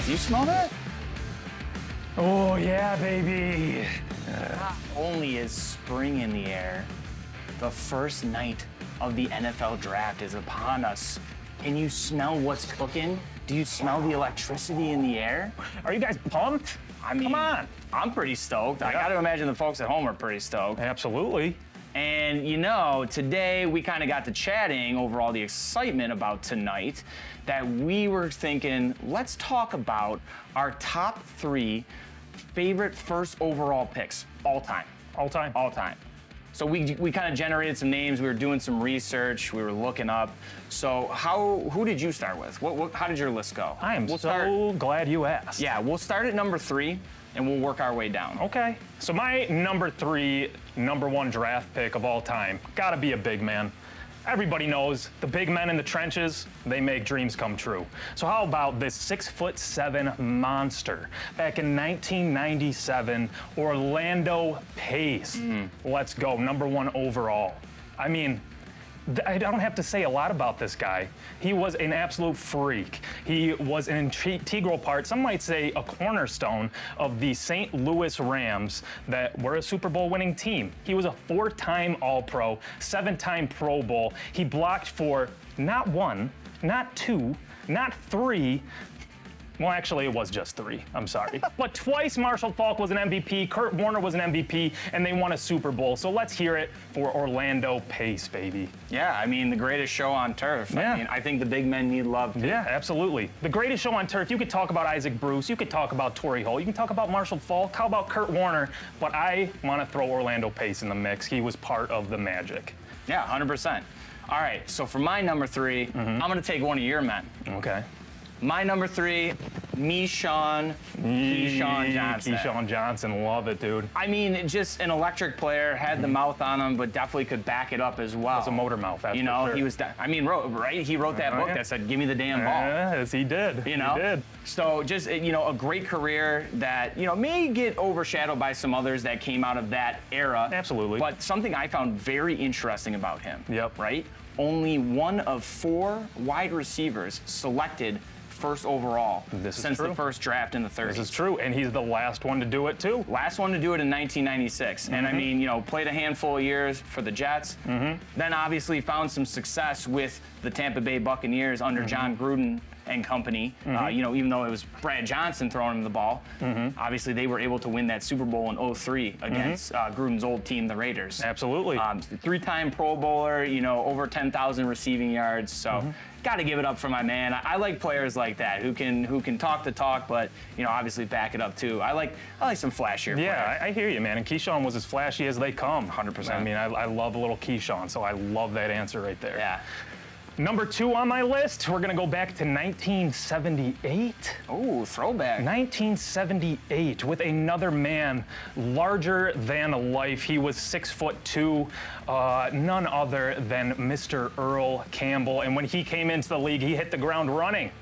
Do you smell that? Oh, yeah, baby. Not only is spring in the air, the first night of the NFL draft is upon us. Can you smell what's cooking? Do you smell the electricity in the air? Are you guys pumped? I mean, come on. I'm pretty stoked. I Yeah. got to imagine the folks at home are pretty stoked. Absolutely. And you know, today we kind of got to chatting over all the excitement about tonight that we were thinking, let's talk about our top 3 favorite first overall picks all time. All time. All time. So we kind of generated some names. We were doing some research. We were looking up. So who did you start with? How did your list go? I am so glad you asked. Yeah, we'll start at number 3 and we'll work our way down. Okay. So my number 3, number 1 draft pick of all time, gotta be a big man. Everybody knows the big men in the trenches, they make dreams come true. So how about this 6'7" monster back in 1997, Orlando Pace. Let's go, number 1 overall. I mean, I don't have to say a lot about this guy. He was an absolute freak. He was an integral part, some might say a cornerstone, of the St. Louis Rams that were a Super Bowl winning team. He was a 4-time All-Pro, 7-time Pro Bowl. He blocked for not 1, not 2, not 3, well, actually, it was just 3. I'm sorry. But twice Marshall Faulk was an MVP, Kurt Warner was an MVP, and they won a Super Bowl. So let's hear it for Orlando Pace, baby. Yeah, I mean, the greatest show on turf. Yeah. I mean, I think the big men need love too. Yeah, absolutely. The greatest show on turf. You could talk about Isaac Bruce. You could talk about Torrey Holt. You can talk about Marshall Faulk. How about Kurt Warner? But I want to throw Orlando Pace in the mix. He was part of the magic. Yeah, 100%. All right, so for my number 3, I'm going to take one of your men. Okay. My number 3, Keyshawn Johnson. Keyshawn Johnson, love it, dude. I mean, just an electric player, had the mouth on him, but definitely could back it up as well. That's a motor mouth, that's You know, for sure. he was, right? He wrote that book yeah. that said, give me the damn ball. Yes, he did. You know? He did. So just, you know, a great career that, you know, may get overshadowed by some others that came out of that era. Absolutely. But something I found very interesting about him. Yep. Right? Only one of 4 wide receivers selected first overall since the first draft in the 30s. This is true, and he's the last one to do it, too. Last one to do it in 1996. And I mean, you know, played a handful of years for the Jets. Then obviously found some success with the Tampa Bay Buccaneers under John Gruden and company. You know, even though it was Brad Johnson throwing him the ball, obviously they were able to win that Super Bowl in 03 against Gruden's old team, the Raiders. Absolutely. 3-time Pro Bowler, you know, over 10,000 receiving yards. So got to give it up for my man. I like players like that who can talk the talk, but you know, obviously back it up too. I like some flashier players. Yeah, I hear you, man. And Keyshawn was as flashy as they come. 100%. I mean, I love a little Keyshawn, so I love that answer right there. Yeah. Number 2 on my list, we're gonna go back to 1978. Oh, throwback. 1978 with another man, larger than life. He was 6'2", none other than Mr. Earl Campbell. And when he came into the league, he hit the ground running.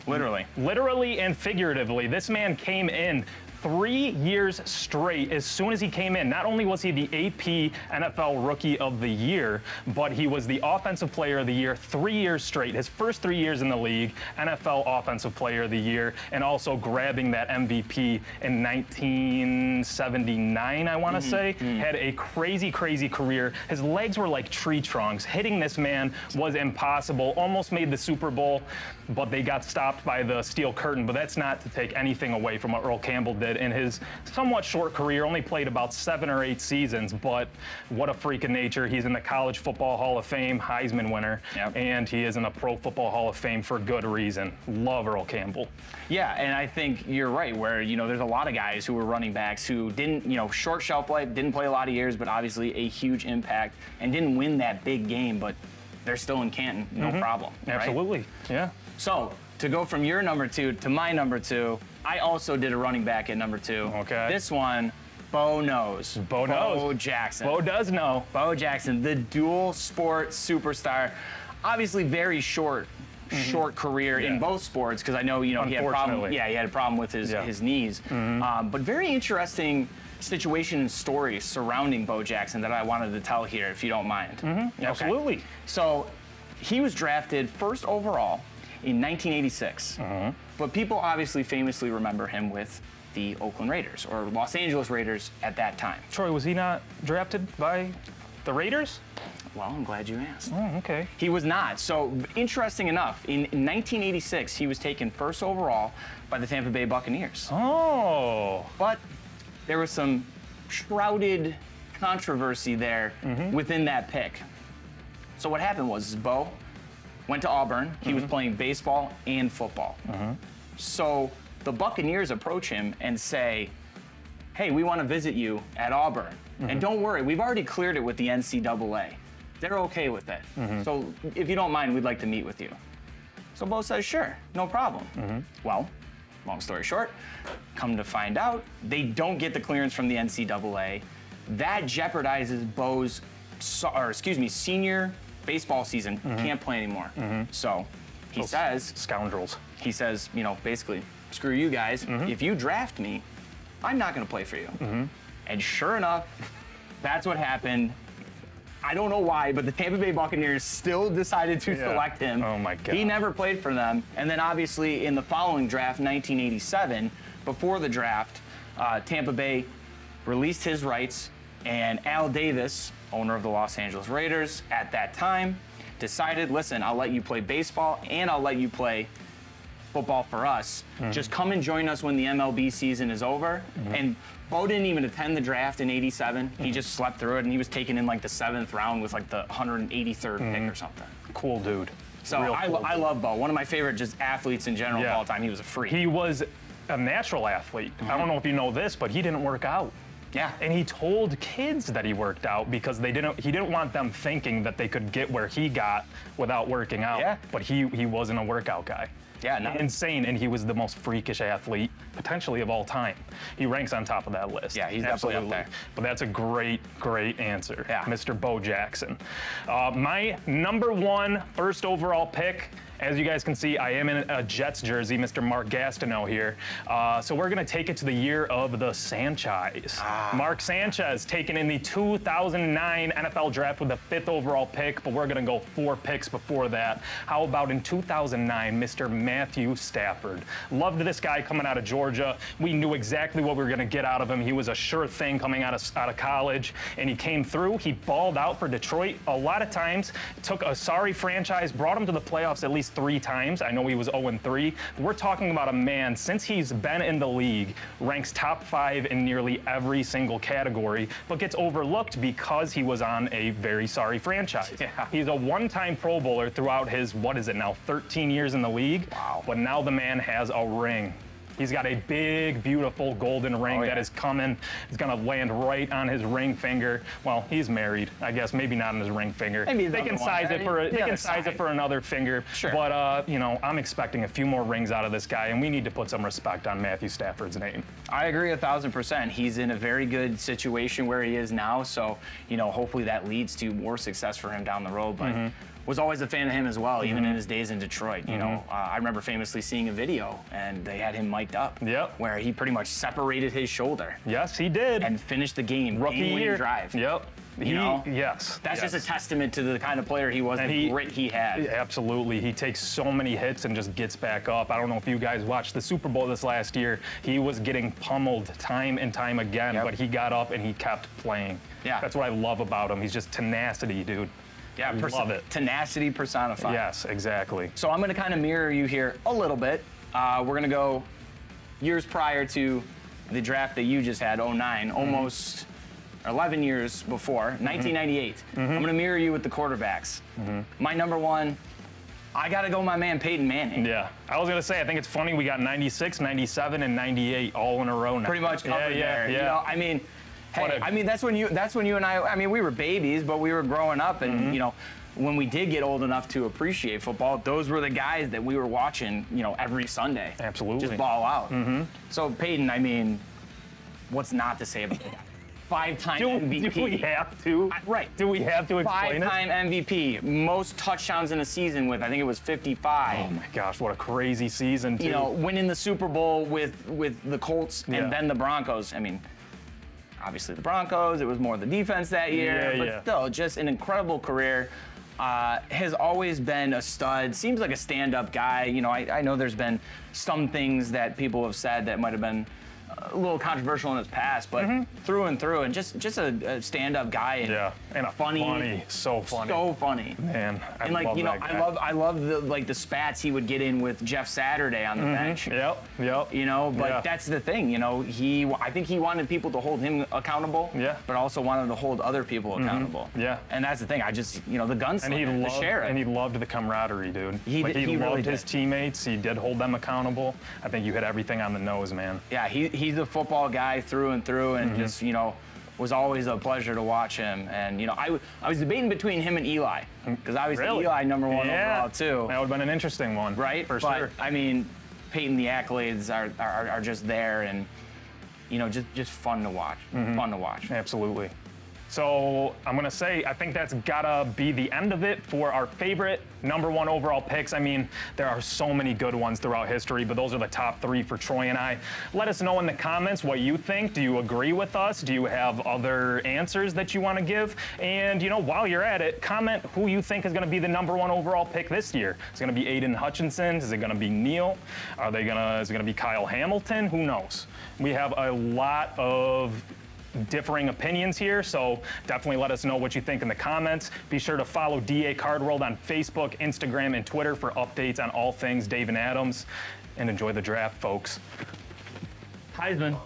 Literally. Literally and figuratively. This man came in 3 years straight as soon as he came in. Not only was he the AP NFL Rookie of the Year, but he was the Offensive Player of the Year 3 years straight. His first 3 years in the league, NFL Offensive Player of the Year, and also grabbing that MVP in 1979, I want to say. Had a crazy, crazy career. His legs were like tree trunks. Hitting this man was impossible. Almost made the Super Bowl, but they got stopped by the steel curtain. But that's not to take anything away from what Earl Campbell did in his somewhat short career. Only played about 7 or 8 seasons, but what a freak of nature. He's in the College Football Hall of Fame, Heisman winner, and he is in the Pro Football Hall of Fame for good reason. Love Earl Campbell. Yeah, and I think you're right, where, you know, there's a lot of guys who were running backs who didn't, you know, short shelf life, didn't play a lot of years, but obviously a huge impact, and didn't win that big game, but they're still in Canton, no problem. Absolutely, right? yeah. So, to go from your number 2 to my number 2, I also did a running back at number 2. Okay. This one, Bo knows. Bo knows. Bo Jackson. Bo does know. Bo Jackson, the dual sport superstar. Obviously very short career in both sports, because I know, you know, he had a problem. Yeah, he had a problem with his knees. But very interesting situation and story surrounding Bo Jackson that I wanted to tell here, if you don't mind. Absolutely. So he was drafted first overall in 1986. But people obviously famously remember him with the Oakland Raiders, or Los Angeles Raiders at that time. Troy, was he not drafted by the Raiders? Well, I'm glad you asked. Oh, okay. He was not. So, interesting enough, in 1986, he was taken first overall by the Tampa Bay Buccaneers. Oh. But there was some shrouded controversy there within that pick. So what happened was Bo went to Auburn. He was playing baseball and football. So the Buccaneers approach him and say, hey, we want to visit you at Auburn. And don't worry, we've already cleared it with the NCAA. They're okay with it. So if you don't mind, we'd like to meet with you. So Bo says, sure, no problem. Well, long story short, come to find out, they don't get the clearance from the NCAA. That jeopardizes Bo's, senior baseball season. Can't play anymore. So he says, scoundrels. He says, basically, screw you guys. If you draft me, I'm not going to play for you. And sure enough, that's what happened. I don't know why, but the Tampa Bay Buccaneers still decided to select him. Oh my God. He never played for them. And then obviously in the following draft, 1987, before the draft, Tampa Bay released his rights, and Al Davis, owner of the Los Angeles Raiders at that time, decided, listen, I'll let you play baseball and I'll let you play football for us. Just come and join us when the MLB season is over. And Bo didn't even attend the draft in 87. He just slept through it, and he was taken in like the 7th round with like the 183rd pick or something. Cool dude. So I love Bo. One of my favorite just athletes in general of all time. He was a freak. He was a natural athlete. I don't know if you know this, but he didn't work out. Yeah. And he told kids that he worked out because he didn't want them thinking that they could get where he got without working out. Yeah. But he wasn't a workout guy. Yeah, no. Insane, and he was the most freakish athlete potentially of all time. He ranks on top of that list. Yeah, he's definitely up there. But that's a great answer, Yeah. Mr. Bo Jackson. My number 1 first overall pick. As you guys can see, I am in a Jets jersey, Mr. Mark Gastineau here. So we're going to take it to the year of the Sanchez. Mark Sanchez taken in the 2009 NFL draft with the 5th overall pick, but we're going to go 4 picks before that. How about in 2009, Mr. Matthew Stafford? Loved this guy coming out of Georgia. We knew exactly what we were going to get out of him. He was a sure thing coming out of college, and he came through. He balled out for Detroit a lot of times, took a sorry franchise, brought him to the playoffs at least 3 times. I know he was 0-3. We're talking about a man, since he's been in the league, ranks top 5 in nearly every single category, but gets overlooked because he was on a very sorry franchise. Yeah. He's a 1-time Pro Bowler throughout his, 13 years in the league? Wow. But now the man has a ring. He's got a big, beautiful golden ring that is coming. It's going to land right on his ring finger. Well, he's married. I guess maybe not on his ring finger. Maybe they can size it for another finger. Sure. But I'm expecting a few more rings out of this guy, and we need to put some respect on Matthew Stafford's name. I agree 1,000%. He's in a very good situation where he is now. So, hopefully that leads to more success for him down the road. But was always a fan of him as well, even in his days in Detroit. I remember famously seeing a video, and they had him mic'd up, where he pretty much separated his shoulder. Yes, he did. And finished the game, Rookie year drive. Yep. That's just a testament to the kind of player he was, and the grit he had. Absolutely. He takes so many hits and just gets back up. I don't know if you guys watched the Super Bowl this last year. He was getting pummeled time and time again, but he got up and he kept playing. Yeah. That's what I love about him. He's just tenacity, dude. Yeah, love it. Tenacity personified. Yes, exactly. So I'm going to kind of mirror you here a little bit. We're going to go years prior to the draft that you just had, 09, almost 11 years before, 1998. I'm going to mirror you with the quarterbacks. My number 1, I got to go my man Peyton Manning. Yeah, I was going to say, I think it's funny we got 96, 97, and 98 all in a row now. Pretty much covered there. Yeah. Hey, that's when you and I we were babies, but we were growing up, and when we did get old enough to appreciate football, those were the guys that we were watching, every Sunday. Absolutely. Just ball out. So Peyton, what's not to say about the guy? 5-time MVP. Do we have to? Right. Do we have to explain it? 5-time MVP. Most touchdowns in a season with, I think it was 55. Oh my gosh, what a crazy season, too. Winning the Super Bowl with the Colts and then the Broncos. Obviously the Broncos, it was more the defense that year, but still, just an incredible career. has always been a stud. Seems like a stand-up guy. You know, I know there's been some things that people have said that might have been a little controversial in his past, but through and through, and just a stand-up guy. And a funny, so funny. So funny. Man, and like, you know, I love the spats he would get in with Jeff Saturday on the bench. Yep. You know, but that's the thing. You know, I think he wanted people to hold him accountable. But also wanted to hold other people accountable. And that's the thing. You know, the gunslinger, the sheriff. And he loved the camaraderie, dude. He loved really his teammates. He did hold them accountable. I think you hit everything on the nose, man. Yeah, he's a football guy through and through, and just, you know, was always a pleasure to watch him. And, you know, I was debating between him and Eli, because obviously Eli #1 overall too. That would have been an interesting one. Right? For but, sure. I mean, Peyton, the accolades are just there, and, you know, just fun to watch. Fun to watch. Absolutely. So I'm going to say, I think that's got to be the end of it for our favorite #1 overall picks. I mean, there are so many good ones throughout history, but those are the top 3 for Troy and I. Let us know in the comments what you think. Do you agree with us? Do you have other answers that you want to give? And, you know, while you're at it, comment who you think is going to be the #1 overall pick this year. Is it going to be Aiden Hutchinson? Is it going to be Neil? Is it going to be Kyle Hamilton? Who knows? We have a lot of differing opinions here, so definitely let us know what you think in the comments. Be sure to follow DA Card World on Facebook, Instagram, and Twitter for updates on all things Dave and Adams. And enjoy the draft, folks. Heisman.